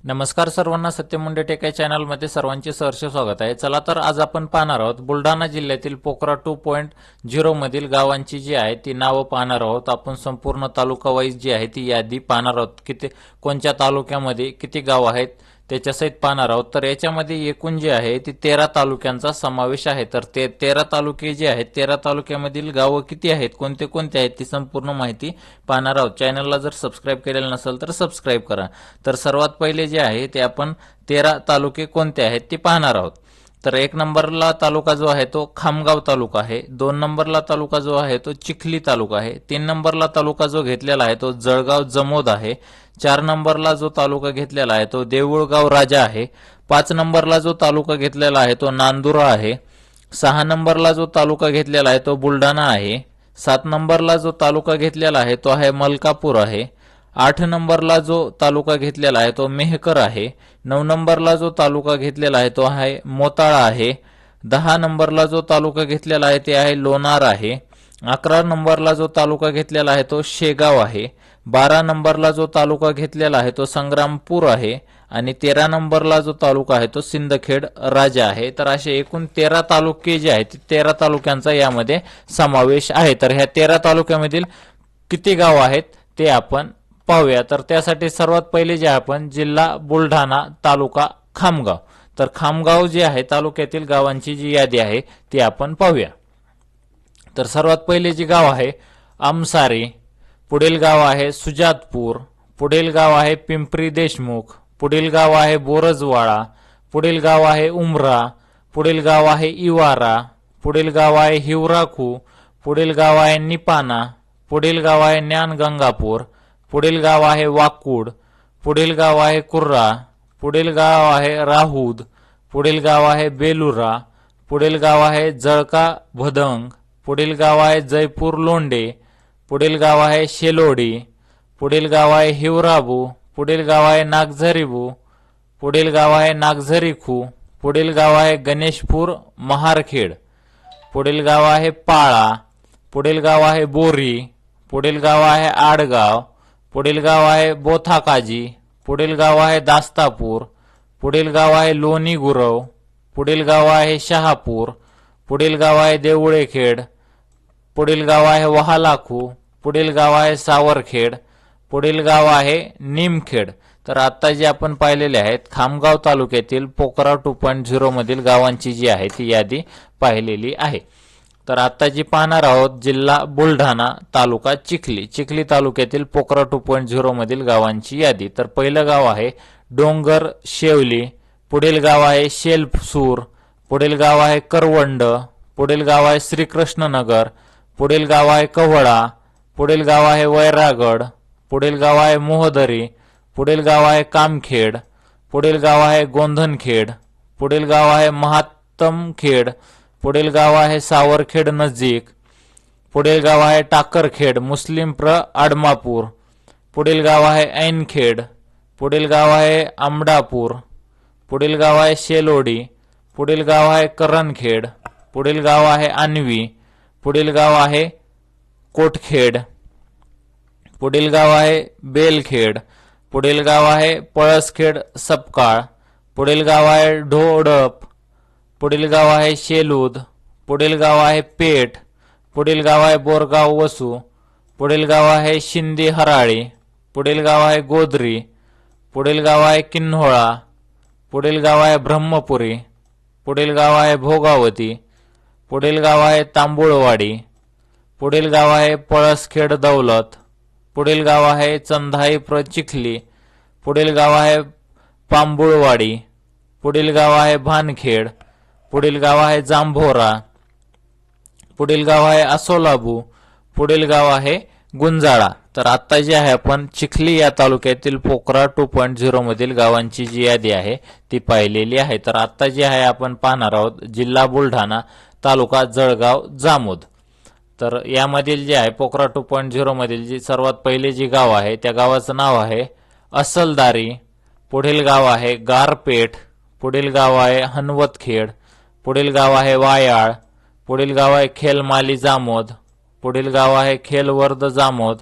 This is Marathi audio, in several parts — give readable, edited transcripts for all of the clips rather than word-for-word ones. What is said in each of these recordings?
नमस्कार सर्वांना, सत्यम मुंडे टेक या चॅनलमध्ये सर्वांचे सहर्ष स्वागत आहे। चला तर आज आपण पाहणार आहोत बुलढाणा जिल्ह्यातील पोखरा 2.0 मधील गावांची जी आहे ती नावं पाहणार आहोत। आपण संपूर्ण तालुका वाईज जी आहे ती यादी पाहणार आहोत। किती कोणत्या तालुक्यामध्ये किती गाव आहेत त्याच्यासहित पाहणार आहोत। तर याच्यामध्ये एकूण जे आहे ती 13 तालुक्यांचा समावेश आहे। तर ते 13 तालुके जे आहेत 13 तालुक्यामधील गावं किती आहेत, कोणते कोणते आहेत ती संपूर्ण माहिती पाहणार आहोत। चॅनलला जर सबस्क्राइब केलेलं नसेल तर सबस्क्राइब करा। तर सर्वात पहिले जे आहे ते आपण 13 तालुके कोणते आहेत ते पाहणार आहोत। तर 1 नंबरला तालुका जो आहे तो खामगाव तालुका आहे। 2 नंबरला तालुका जो आहे तो चिखली तालुका आहे। 3 नंबरला तालुका जो घेतलेला आहे तो जळगाव जमोद आहे। 4 नंबरला जो तालुका घेतलेला आहे तो देऊळगाव राजा आहे। 5 नंबरला जो तालुका घेतलेला आहे तो नांदुरा आहे। 6 नंबरला जो तालुका घेतलेला आहे तो बुलढाणा आहे। 7 नंबरला जो तालुका घेतलेला आहे तो आहे मलकापूर आहे। 8 नंबरला जो तालुका घेतलेला आहे तो मेहकर आहे। 9 नंबरला जो तालुका घेतलेला आहे तो आहे मोताळा आहे। 10 नंबरला जो तालुका घेतलेला आहे ते आहे लोणार आहे। 11 नंबरला जो तालुका घेतलेला आहे तो शेगाव आहे। 12 नंबरला जो तालुका घेतलेला आहे तो संग्रामपूर आहे आणि 13 नंबरला जो तालुका आहे तो सिंदखेड राजा आहे। तर असे एकूण 13 तालुके जे आहेत 13 तालुक्यांचा यामध्ये समावेश आहे। तर ह्या 13 तालुक्यामधील किती गाव आहेत ते आपण पाहूया। तर त्यासाठी सर्वात पहिले जे आपण जिल्हा बुलढाणा, तालुका खामगाव, तर खामगाव जे आहे तालुक्यातील गावांची जी यादी आहे ती आपण पाहूया। तर सर्वात पहिले जे गाव आहे आमसारी, पुढील गाव आहे सुजातपूर, पुढील गाव आहे पिंपरी देशमुख, पुढील गाव आहे बोरजवाडा, पुढील गाव आहे उमरा, पुढील गाव आहे इवारा, पुढील गाव आहे हिवराखू, पुढील गाव आहे निपाना, पुढील गाव आहे ज्ञानगंगापूर, पुढील गाव आहे वाकुड, पुढील गाव आहे कुर्रा, पुढील गाव आहे राहुद, पुढील गाव आहे बेलुरा, पुढील गाव आहे जळका भदंग, पुढील गाव आहे जयपूर लोंढे, पुढील गाव आहे शेलोडी, पुढील गाव आहे हिवराबू, पुढील गाव आहे नागझरीबू, पुढील गाव आहे नागझरीखू, पुढील गाव आहे गणेशपूर महारखेड, पुढील गाव आहे पाळा, पुढील गाव आहे बोरी, पुढील गाव आहे आडगाव, पुढील गाव आहे बोथाकाजी, पुढील गाव आहे दास्तापूर, पुढील गाव आहे लोणी गुरव, पुढील गाव आहे शहापूर, पुढील गाव आहे देऊळेखेड, पुढील गाव आहे वहालाखू, पुढील गाव आहे सावरखेड, पुढील गाव आहे निमखेड। तर आता जे आपण पाहिलेले आहेत खामगाव तालुक्यातील पोखरा 2.0 मधील गावांची जी आहे ती यादी पाहिलेली आहे। तर आता जी पाहणार आहोत जिल्हा बुलढाणा, तालुका चिखली, चिखली तालुक्यातील पोखरा 2.0 मधील गावांची यादी। तर पहिलं गाव आहे डोंगर शेवली, पुढील गाव आहे शेलसूर, पुढील गाव आहे करवंड, पुढील गाव आहे श्रीकृष्णनगर, पुढील गाव आहे कव्हळा, पुढील गाव आहे वैरागड, पुढील गाव आहे मोहदरी, पुढील गाव आहे कामखेड, पुढील गाव आहे गोंधनखेड, पुढील गाव आहे महात्तमखेड, पुढील गाव आहे सावरखेड नजीक, पुढील गाव आहे टाकरखेड मुस्लिम आडमापूर, पुढील गाव आहे ऐनखेड, पुढील गाव आहे आंबडापूर, पुढील गाव आहे शेलोडी, पुढील गाव आहे करणखेड, पुढील गाव आहे आणवी, पुढील गाव आहे कोटखेड, पुढील गाव आहे बेलखेड, पुढील गाव आहे पळसखेड सपकाळ, पुढील गाव आहे ढोडप, पुढील गाव आहे शेलूद, पुढील गाव आहे पेठ, पुढील गाव आहे बोरगाव वसू, पुढील गाव आहे शिंदी हराळी, पुढील गाव आहे गोदरी, पुढील गाव आहे किन्होळा, पुढील गाव आहे ब्रह्मपुरी, पुढील गाव आहे भोगावती, पुढील गाव आहे तांबुळवाडी, पुढील गाव आहे पळसखेड दौलत, पुढील गाव आहे चंदाई चिखली, पुढील गाव आहे पांबुळवाडी, पुढील गाव आहे भानखेड, पुढील गाव आहे जांभोरा, पुढील गाव आहे असोलाबू, पुढील गाव आहे गुंजाळा। तर आता जे आहे आपण चिखली या तालुक्यातील पोखरा 2.0 मधील गावांची जी यादी आहे ती पाहिलेली आहे। तर आता जे आहे आपण पाहणार आहोत जिल्हा बुलढाणा, तालुका जळगाव जामोद। तर यामधील जे आहे पोखरा 2.0 मधील जी सर्वात पहिले जी गाव आहे त्या गावाचं नाव आहे असलदारी, पुढील गाव आहे गारपेठ, पुढील गाव आहे हनवतखेड, पुढील गाव आहे वायाळ, पुढील गाव आहे खेलमाली जामोद, पुढील गाव आहे खेलवर्द जामोद,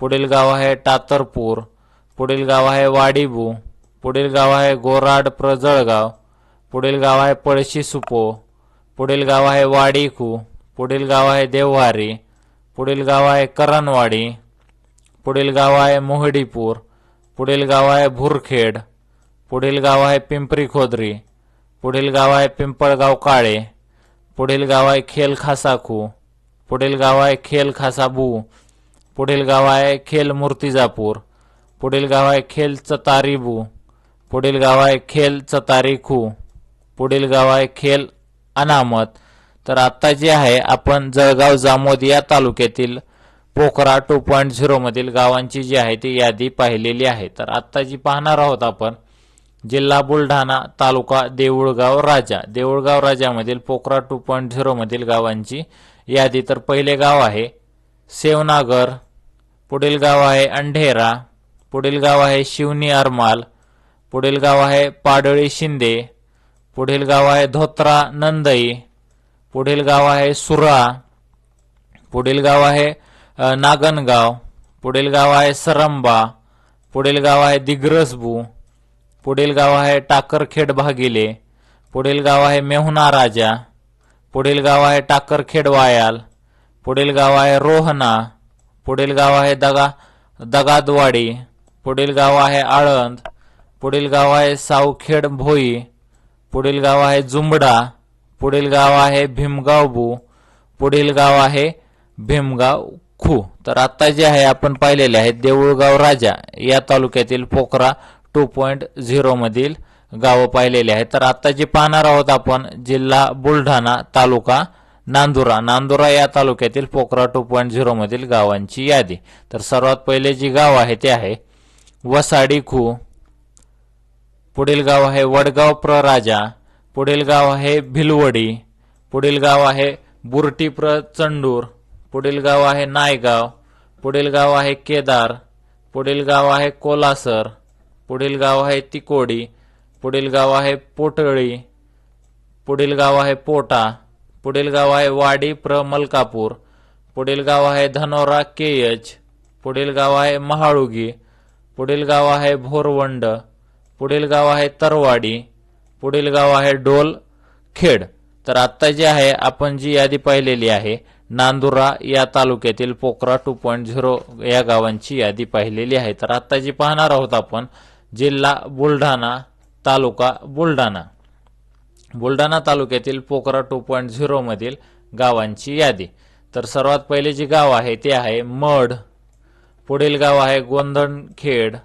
पुढील गाव आहे टातरपूर, पुढील गाव आहे वाडीबू, पुढील गाव आहे गोराड जळगाव, पुढील गाव आहे पळशी सुपो, पुढील गाव आहे वाडीखू, पुढील गाव आहे देवहारी, पुढील गाव आहे करणवाडी, पुढील गाव आहे मोहडीपूर, पुढील गाव आहे भुरखेड, पुढील गाव आहे पिंपरी खोदरी, पुढील गाव आहे पिंपळगाव काळे, पुढील गाव आहे खेल खासाखू, पुढील गाव आहे खेल खासाबू, पुढील गाव आहे खेल मूर्तिजापूर, पुढील गाव आहे खेल चतारीबू, पुढील गाव आहे खेल चतारीखू, पुढील गाव आहे खेल अनामत. तर आता जे आहे आपण जळगाव जामोद या तालुक्यातील पोखरा 2.0 मधील गावांची जी आहे ती यादी पाहिलेली आहे. तर आता जी पाहणार आहोत आपण जिल्हा बुलढाणा, तालुका देऊळगाव राजा. देऊळगाव राजामधील पोखरा 2.0 मधील गावांची यादी. तर पहिले गाव आहे सेवनागर, पुढील गाव आहे अंढेरा, पुढील गाव आहे शिवनी अरमाल, पुढील गाव आहे पाडळी शिंदे, पुढील गाव आहे धोत्रा नंदई, पुढील गाव आहे सुरा, पुढील गाव आहे नागनगाव, पुढील गाव आहे सरंबा, पुढील गाव आहे दिग्रसबू, पुढील गाव आहे टाकरखेड भागिले, पुढील गाव आहे मेहुणा राजा, पुढील गाव आहे टाकरखेड वायाल, पुढील गाव आहे रोहना, पुढील गाव आहे दगादवाडी, पुढील गाव आहे आळंद, पुढील गाव आहे सावखेड भोई, पुढील गाव आहे जुंबडा, पुढील गाव आहे भीमगावबू, पुढील गाव आहे भीमगाव खू. तर आता जे आहे आपण पाहिलेले आहेत देऊळगाव राजा या तालुक्यातील पोखरा 2.0 मधील गावं पाहिलेली आहेत. तर आता जे पाहणार आहोत आपण जिल्हा बुलढाणा, तालुका नांदुरा या तालुक्यातील पोखरा 2.0 मधील गावांची यादी. तर सर्वात पहिले जे गाव आहे ते आहे वसाडी खू, पुढील गाव आहे वडगाव राजा, पुढील गाव आहे भिलवडी, पुढील गाव आहे बुरटी चंडूर, पुढील गाव आहे नायगाव, पुढील गाव आहे केदार, पुढील गाव आहे कोलासर, पुढील गाव आहे तिकोडी, पुढील गाव आहे पोटळी, पुढील गाव आहे पोटा, पुढील गाव आहे वाडी मलकापूर, पुढील गाव आहे धनोरा केयच, पुढील गाव आहे महाळुगी, पुढील गाव आहे भोरवंड, पुढील गाव आहे तरवाडी, पुढील गाव आहे डोल खेड. तर आता जे आहे आपण जी यादी पाहिलेली आहे नांदुरा या तालुक्यातील पोखरा 2.0 या गावांची यादी पाहिलेली आहे. तर आता जी पाहणार आहोत आपण जिल्हा बुलढाणा, तालुका बुलढाणा तालुक्यातील पोखरा 2.0 मधील गावांची यादी. तर सर्वात पहिले जे गाव आहे ते आहे मढ, पुढील गाव आहे गोंधणखेड,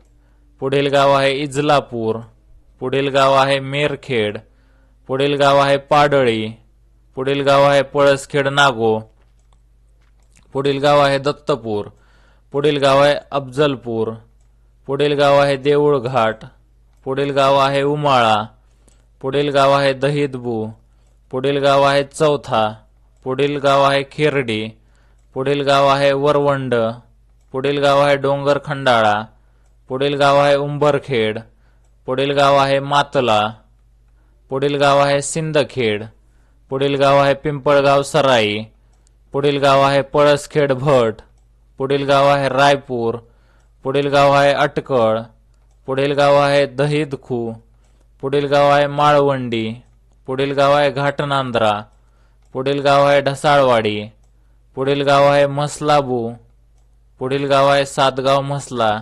पुढील गाव आहे इजलापूर, पुढील गाव आहे मेरखेड, पुढील गाव आहे पाडळी, पुढील गाव आहे पळसखेड नागो, पुढील गाव आहे दत्तपूर, पुढील गाव आहे अफजलपूर, पुढील गाव आहे देऊळघाट, पुढील गाव आहे उमाळा, पुढील गाव आहे दहिदबू, पुढील गाव आहे चौथा, पुढील गाव आहे खेरडी, पुढील गाव आहे वरवंड, पुढील गाव आहे डोंगर खंडाळा, पुढील गाव आहे उंबरखेड, पुढील गाव आहे मातला, पुढील गाव आहे सिंदखेड, पुढील गाव आहे पिंपळगाव सराई, पुढील गाव आहे पळसखेड भट, पुढील गाव आहे रायपूर, पुढील गाव आहे अटकळ, पुढील गाव आहे दहिदखू, पुढील गाव आहे माळवंडी, पुढील गाव आहे घाटनांद्रा, पुढील गाव आहे ढसाळवाडी, पुढील गाव आहे म्हसलाबू, पुढील गाव आहे सातगाव म्हसला,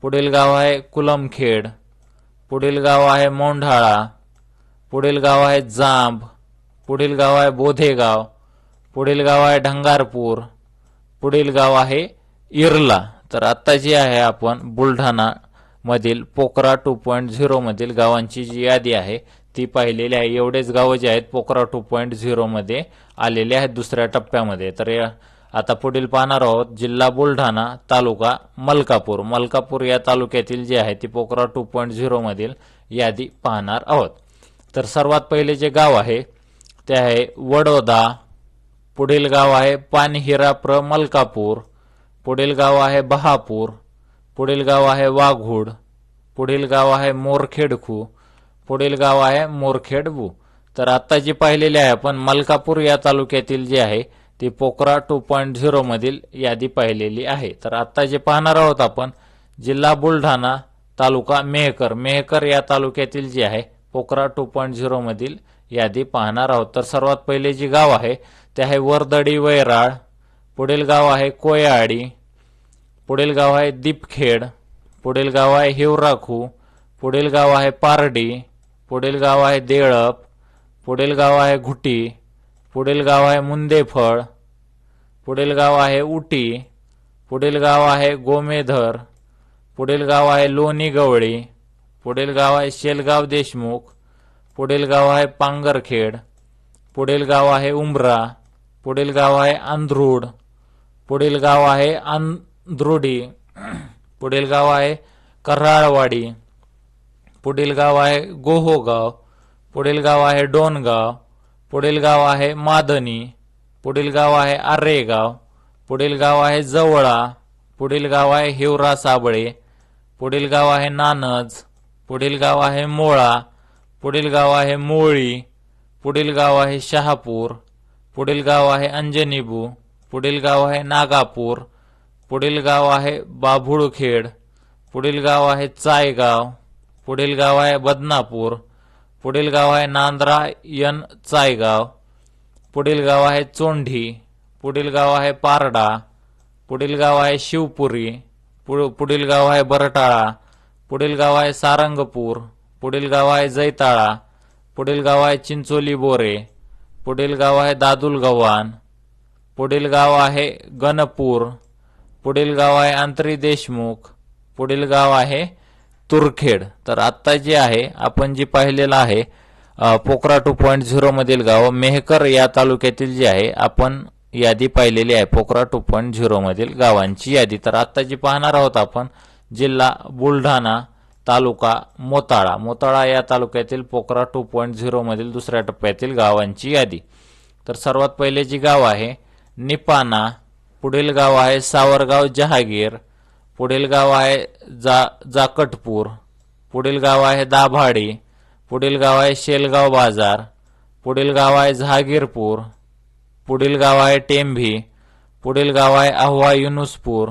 पुढील गाव आहे कुलमखेड, पुढील गाव आहे मोंढाळा, पुढील गाव आहे जांब, पुढील गाव आहे बोधेगाव, पुढील गाव आहे ढंगारपूर, पुढील गाव आहे इरला. तर आता जी आहे आपण बुलढाणा मधील पोखरा 2.0 मधील गावांची जी यादी आहे ती पाहिलेली आहे. एवढेच गावं जे आहेत पोखरा 2.0 मध्ये आलेले आहेत दुसऱ्या टप्प्यामध्ये. तर आता पुढील पाहणार आहोत जिल्हा बुलढाणा, तालुका मलकापूर या तालुक्यातील जे आहे ती पोखरा 2.0 मधील यादी पाहणार आहोत. तर सर्वात पहिले जे गाव आहे ते आहे वडोदा, पुढील गाव आहे पानहिरा मलकापूर, पुढील गाव आहे बहापूर, पुढील गाव आहे वाघूड, पुढील गाव आहे मोरखेडखू, पुढील गाव आहे मोरखेडबू. तर आता जी पाहिलेली आहे आपण मलकापूर या तालुक्यातील जे आहे ती पोखरा 2.0 मधील यादी पाहिलेली आहे. तर आता जे पाहणार आहोत आपण जिल्हा बुलढाणा, तालुका मेहकर. मेहकर या तालुक्यातील जी आहे पोखरा 2.0 मधील यादी पाहणार आहोत. तर सर्वात पहिले जे गाव आहे ते आहे वर्दडी वैराळ. पुढील गाव आहे कोयाडी. पुढील गाव आहे दीपखेड. पुढील गाव आहे हिवराखू. पुढील गाव आहे पारडी. पुढील गाव आहे देळप. पुढील गाव आहे घुटी. पुढील गाव आहे मुंदेफळ. पुढील गाव आहे उटी. पुढील गाव आहे गोमेधर. पुढील गाव आहे लोणी गवळी. पुढील गाव आहे शेलगाव देशमुख. पुढील गाव आहे पांगरखेड. पुढील गाव आहे उंबरा. पुढील गाव आहे अंधरूड. पुढील गाव आहे अंधरुडी. पुढील गाव आहे कराळवाडी. पुढील गाव आहे गोहोगाव. पुढील गाव आहे डोनगाव. पुढील गाव आहे मादनी. पुढील गाव आहे आरेगाव. पुढील गाव आहे जवळा. पुढील गाव आहे हिवरा साबळे. पुढील गाव आहे नानज. पुढील गाव आहे मोळा. पुढील गाव आहे मोळी. पुढील गाव आहे शहापूर. पुढील गाव आहे अंजनीबू. पुढील गाव आहे नागापूर. पुढील गाव आहे बाभुळखेड. पुढील गाव आहे चायगाव. पुढील गाव आहे बदनापूर. पुढील गाव आहे नांद्रायण चायगाव. पुढील गाव आहे चोंढी. पुढील गाव आहे पारडा. पुढील गाव आहे शिवपुरी. पुढील गाव आहे बरटाळा. पुढील गाव आहे सारंगपूर. पुढील गाव आहे जैताळा. पुढील गाव आहे चिंचोली बोरे. पुढील गाव आहे दादुल गव्हाण. पुढील गाव आहे गणपूर. पुढील गाव आहे अंतरी देशमुख. पुढील गाव आहे तुरखेड. तर आत्ता जे आहे आपण जे पाहिलेलं आहे पोखरा 2.0 मधील गाव मेहकर या तालुक्यातील जे आहे आपण यादी पाहिलेली आहे पोखरा 2.0 मधील गावांची यादी. तर आत्ता जी पाहणार आहोत आपण जिल्हा बुलढाणा, तालुका मोताळा. मोताळा या तालुक्यातील पोखरा 2.0 मधील दुसऱ्या टप्प्यातील गावांची यादी. तर सर्वात पहिले जी गाव आहे निपाणा. पुढील गाव आहे सावरगाव जहागीर. पुढील गाव आहे जाकटपूर. पुढील गाव आहे दाभाडी. पुढील गाव आहे शेलगाव बाजार. पुढील गाव आहे जहागीरपूर. पुढील गाव आहे टेंभी. पुढील गाव आहे आव्हा युनुसपूर.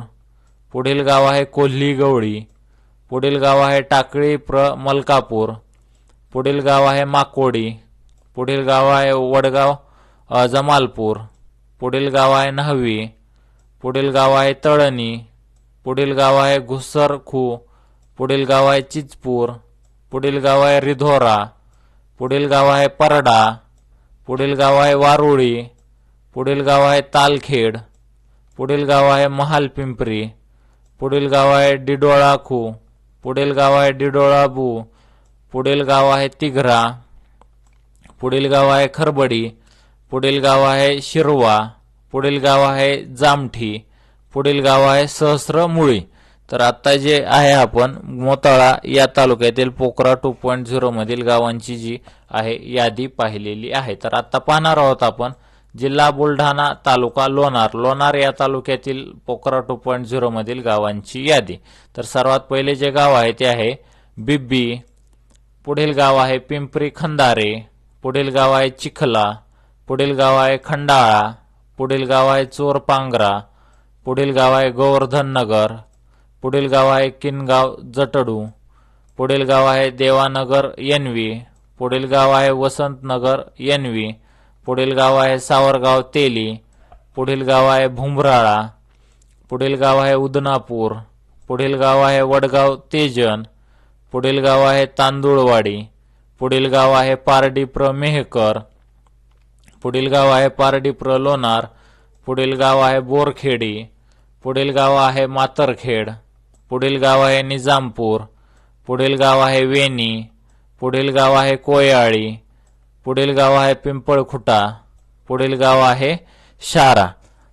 पुढील गाव आहे कोल्ही गवळी. पुढील गाव आहे टाकळी मलकापूर. पुढील गाव आहे माकोडी. पुढील गाव आहे वडगाव जमालपूर. पुढील गाव आहे न्हावी. पुढील गाव आहे तळणी. पुढील गाव आहे घुसरखू. पुढील गाव आहे चिचपूर. पुढील गाव आहे रिधोरा. पुढील गाव आहे परडा. पुढील गाव आहे वारुळी. पुढील गाव आहे तालखेड. पुढील गाव आहे महालपिंपरी. पुढील गाव आहे डिडोळाखू. पुढील गाव आहे डिडोळाबू. पुढील गाव आहे तिघरा. पुढील गाव आहे खरबडी. पुढील गाव आहे शिरवा. पुढील गाव आहे जामठी. पुढील गाव आहे सहस्रमुळी. तर आता जे आहे आपण मोताळा या तालुक्यातील पोखरा 2.0 मधील गावांची जी आहे यादी पाहिलेली आहे. तर आता पाहणार आहोत आपण जिल्हा बुलढाणा, तालुका लोणार. लोणार या तालुक्यातील पोखरा 2.0 मधील गावांची यादी. तर सर्वात पहिले जे गाव आहे ते आहे बिब्बी. पुढील गाव आहे पिंपरी खंदारे. पुढील गाव आहे चिखला. पुढील गाव आहे खंडाळा. पुढील गाव आहे चोरपांगरा. पुढील गाव आहे गोवर्धन नगर. पुढील गाव आहे किनगाव जटडू. पुढील गाव आहे देवानगर एनवी. पुढील गाव आहे वसंतनगर एनवी. पुढील गाव आहे सावरगाव तेली. पुढील गाव आहे भुमराळा. पुढील गाव आहे उदनापूर. पुढील गाव आहे वडगाव तेजन. पुढील गाव आहे तांदुळवाडी. पुढील गाव आहे पारडीप्र मेहकर. पुढील गाव आहे पारडीप्र लोणार. पुढील गाव आहे बोरखेडी. पुढील गाव आहे मातरखेड. पुढील गाव आहे निजामपूर. पुढील गाव आहे वेणी. पुढील गाव आहे कोयाळी. पुढील गाव आहे पिंपळखुटा. पुढील गाव आहे शारा.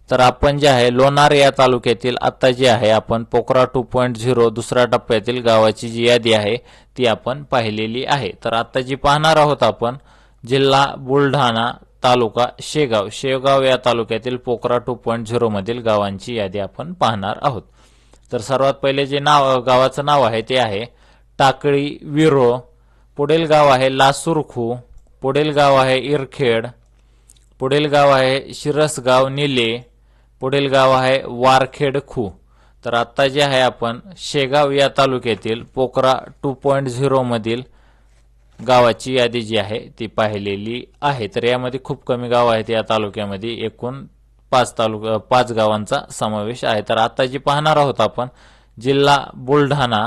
तर आपण जे आहे लोणार या तालुक्यातील आता जे आहे आपण पोखरा 2.0 दुसऱ्या टप्प्यातील गावाची जी यादी आहे ती आपण पाहिलेली आहे. तर आता जी पाहणार आहोत आपण जिल्हा बुलढाणा, तालुका शेगाव. शेगाव या तालुक्यातील पोखरा 2.0 मधील गावांची यादी आपण पाहणार आहोत. तर सर्वात पहिले जे गावाचं नाव आहे ते आहे टाकळी विरो. पुढील गाव आहे लासूरखू. पुढील गाव आहे इरखेड. पुढील गाव आहे शिरसगाव निले. पुढील गाव आहे वारखेड खू. तर आता जे आहे आपण शेगाव या तालुक्यातील पोखरा 2.0 मधील गावाची यादी जी आहे ती पाहिलेली आहे। तर यामध्ये खूप कमी गाव आहेत या तालुक्यामध्ये, एकूण 5 गावांचा समावेश आहे। तर आता जी पाहणार आहोत आपण जिल्हा बुलढाणा,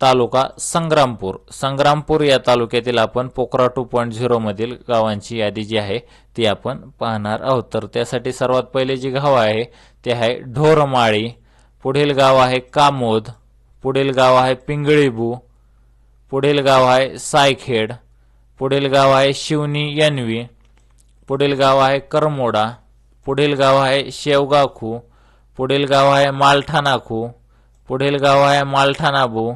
तालुका संग्रामपूर या तालुक्यातील आपण पोखरा 2.0 मधील गावांची यादी जी आहे ती आपण पाहणार आहोत। तर त्यासाठी सर्वात पहिले जी गाव आहे ते आहे ढोरमाळी, पुढील गाव आहे कामोद, पुढील गाव आहे पिंगळीबू, पुढील गाव आहे सायखेड, पुढील गाव आहे शिवनी यनवी, पुढील गाव आहे करमोडा, पुढील गाव आहे शेवगाखू, पुढील गाव आहे मालठाणाखू, पुढील गाव आहे मालठाणाबू,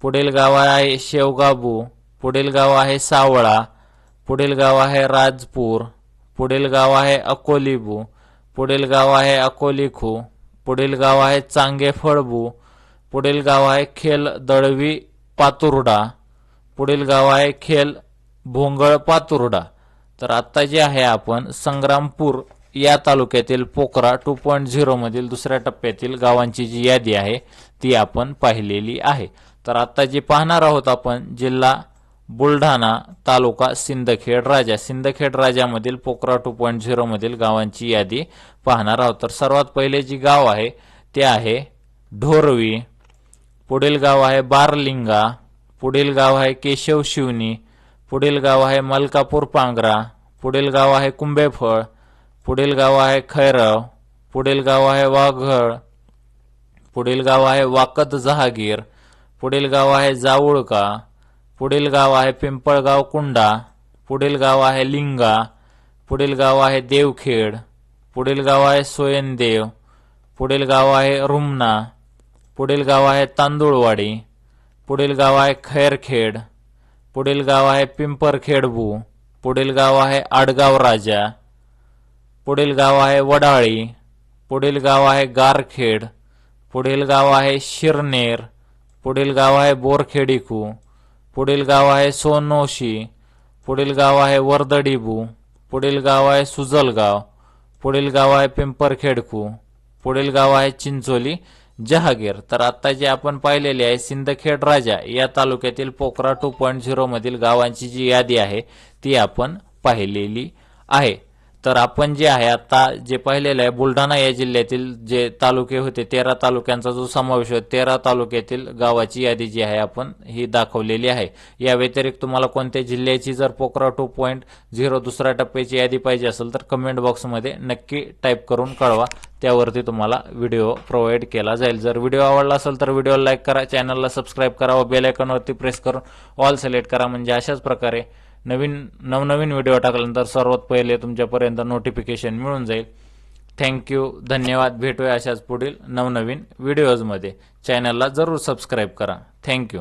पुढील गाव आहे शेवगाबू, पुढील गाव आहे सावळा, पुढील गाव आहे राजपूर, पुढील गाव आहे अकोलीबू, पुढील गाव आहे अकोलीखू, पुढील गाव आहे चांगेफळबू, पुढील गाव आहे खेल दळवी पातुर्डा, पुढील गाव आहे खेल भोंगळ पातुर्डा। तर आता जे आहे आपण संग्रामपूर या तालुक्यातील पोखरा 2.0 मधील दुसऱ्या टप्प्यातील गावांची जी यादी आहे ती आपण पाहिलेली आहे। तर आता जे पाहणार आहोत आपण जिल्हा बुलढाणा, तालुका सिंदखेड राजामधील पोखरा 2.0 मधील गावांची यादी पाहणार आहोत। तर सर्वात पहिले जी गाव आहे ते आहे ढोरवी, पुढील गाव आहे बारलिंगा, पुढील गाव आहे केशव शिवनी, पुढील गाव आहे मलकापूर पांगरा, पुढील गाव आहे कुंभेफळ, पुढील गाव आहे खैरव, पुढील गाव आहे वाघळ, पुढील गाव आहे वाकद जहागीर, पुढील गाव आहे जाऊळका, पुढील गाव आहे पिंपळगाव कुंडा, पुढील गाव आहे लिंगा, पुढील गाव आहे देवखेड, पुढील गाव आहे सोयनदेव, पुढील गाव आहे रुमना, पुढील गाव आहे तांदुळवाडी, पुढील गाव आहे खैरखेड, पुढील गाव आहे पिंपरखेडबू, पुढील गाव आहे आडगाव राजा, पुढील गाव आहे वडाळी, पुढील गाव आहे गारखेड, पुढील गाव आहे शिरनेर, पुढील गाव आहे बोरखेडीखू, पुढील गाव आहे सोनोशी, पुढील गाव आहे वर्दडीबू, पुढील गाव आहे सुजलगाव, पुढील गाव आहे पिंपरखेडखू, पुढील गाव आहे चिंचोली जहागीर। तर आता जे आपण पाहिलेले आहे सिंदखेड राजा या तालुक्यातील पोखरा 2.0 मधील गावांची जी यादी आहे ती आपण पाहिलेली आहे। तर आपण जे आहे आता जे पाहिलेलं आहे बुलढाणा या जिल्ह्यातील जे तालुके होते 13 तालुक्यांचा जो समावेश होता 13 तालुक्यातील गावाची यादी जी आहे आपण ही दाखवलेली आहे। या व्यतिरिक्त तुम्हाला कोणत्या जिल्ह्याची जर पोखरा 2.0 दुसऱ्या टप्प्याची यादी पाहिजे असेल तर कमेंट बॉक्समध्ये नक्की टाईप करून कळवा, त्यावरती तुम्हाला व्हिडिओ प्रोव्हाइड केला जाईल। जर व्हिडिओ आवडला असेल तर व्हिडिओला लाईक करा, चॅनलला सबस्क्राईब करा व बेल आयकॉनवरती प्रेस करून ऑल सिलेक्ट करा, म्हणजे अशाच प्रकारे नवनवीन व्हिडिओ टाकल्यानंतर सर्वात पहिले तुमच्यापर्यंत नोटिफिकेशन मिळून जाईल। थँक्यू, धन्यवाद। भेटूया अशाच पुढील नवनवीन व्हिडिओजमध्ये। चॅनलला जरूर सबस्क्राईब करा। थँक्यू।